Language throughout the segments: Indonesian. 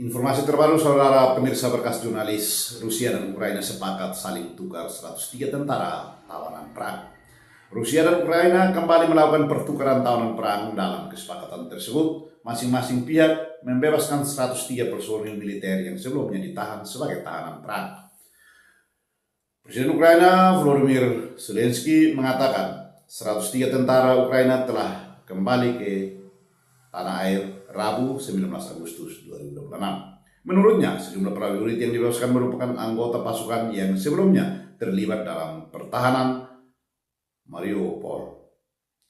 Informasi terbaru, saudara pemirsa berkas jurnalis, Rusia dan Ukraina sepakat saling tukar 103 tentara tawanan perang. Rusia dan Ukraina kembali melakukan pertukaran tawanan perang. Dalam kesepakatan tersebut, masing-masing pihak membebaskan 103 personil militer yang sebelumnya ditahan sebagai tahanan perang. Presiden Ukraina Volodymyr Zelensky mengatakan 103 tentara Ukraina telah kembali ke tanah air Rabu 19 Agustus 2026. Menurutnya, sejumlah prajurit yang dibebaskan merupakan anggota pasukan yang sebelumnya terlibat dalam pertahanan Mariupol.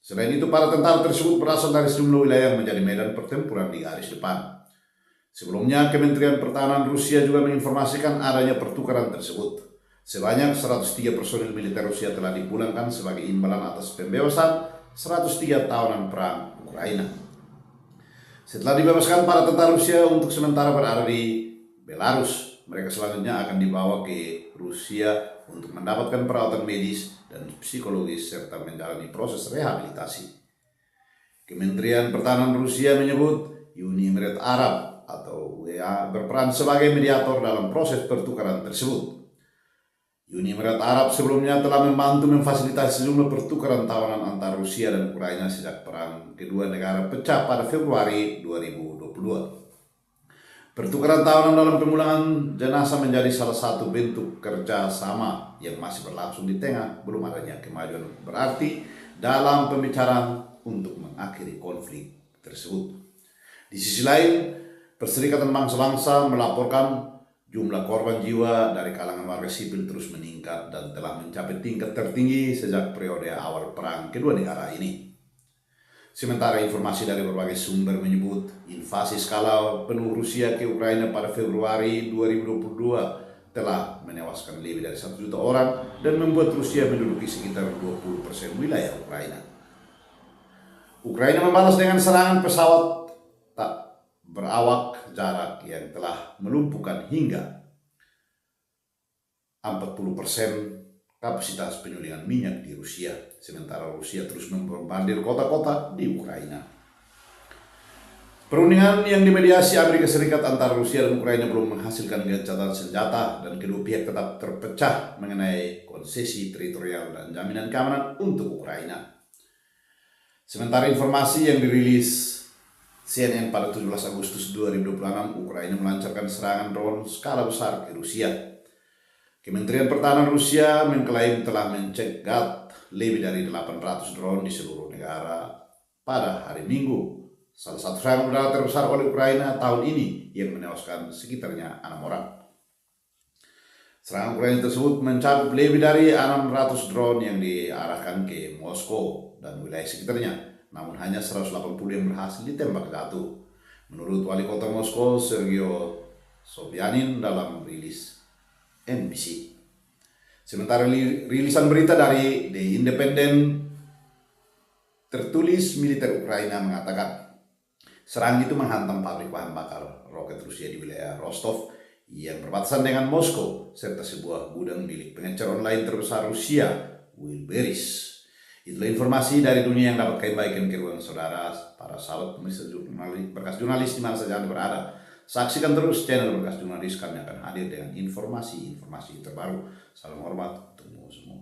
Selain itu, para tentara tersebut berasal dari sejumlah wilayah yang menjadi medan pertempuran di garis depan. Sebelumnya, Kementerian Pertahanan Rusia juga menginformasikan adanya pertukaran tersebut. Sebanyak 103 personil militer Rusia telah dipulangkan sebagai imbalan atas pembebasan 103 tawanan perang Ukraina. Setelah dibebaskan, para tentara Rusia untuk sementara berada di Belarus. Mereka selanjutnya akan dibawa ke Rusia untuk mendapatkan perawatan medis dan psikologis serta menjalani proses rehabilitasi. Kementerian Pertahanan Rusia menyebut Uni Emirat Arab atau UEA berperan sebagai mediator dalam proses pertukaran tersebut. Uni Emirat Arab sebelumnya telah membantu memfasilitasi sejumlah pertukaran tawanan antara Rusia dan Ukraina sejak perang kedua negara pecah pada Februari 2022. Pertukaran tawanan dalam pemulangan jenazah menjadi salah satu bentuk kerjasama yang masih berlangsung di tengah belum adanya kemajuan berarti dalam pembicaraan untuk mengakhiri konflik tersebut. Di sisi lain, Perserikatan Bangsa-Bangsa melaporkan jumlah korban jiwa dari kalangan warga sipil terus meningkat dan telah mencapai tingkat tertinggi sejak periode awal perang kedua negara ini. Sementara informasi dari berbagai sumber menyebut invasi skala penuh Rusia ke Ukraina pada Februari 2022 telah menewaskan lebih dari 1 juta orang dan membuat Rusia menduduki sekitar 20% wilayah Ukraina. Ukraina membalas dengan serangan pesawat tak berawak jarak yang telah melumpuhkan hingga 40% kapasitas penyulingan minyak di Rusia, sementara Rusia terus membombardir kota-kota di Ukraina. Perundingan yang dimediasi Amerika Serikat antara Rusia dan Ukraina belum menghasilkan gencatan senjata dan kedua pihak tetap terpecah mengenai konsesi teritorial dan jaminan keamanan untuk Ukraina. Sementara informasi yang dirilis CNN pada 17 Agustus 2026, Ukraina melancarkan serangan drone skala besar ke Rusia. Kementerian Pertahanan Rusia mengklaim telah mencegat lebih dari 800 drone di seluruh negara pada hari Minggu. Salah satu serangan udara terbesar oleh Ukraina tahun ini yang menewaskan sekitarnya 6 orang. Serangan Ukraina tersebut mencakup lebih dari 600 drone yang diarahkan ke Moskow dan wilayah sekitarnya. Namun hanya 180 yang berhasil ditembak jatuh, menurut Wali Kota Moskow Sergio Sobyanin dalam rilis NBC. Sementara rilisan berita dari The Independent tertulis militer Ukraina mengatakan serangan itu menghantam pabrik bahan bakar roket Rusia di wilayah Rostov yang berbatasan dengan Moskow serta sebuah gudang milik pengecer online terbesar Rusia, Wilberis. Itulah informasi dari dunia yang dapat kami bagikan ke ruang saudara, para sahabat pemirsa berkas jurnalis di mana saja Anda berada. Saksikan terus channel Berkas Jurnalis, kami akan hadir dengan informasi-informasi terbaru. Salam hormat untuk semua.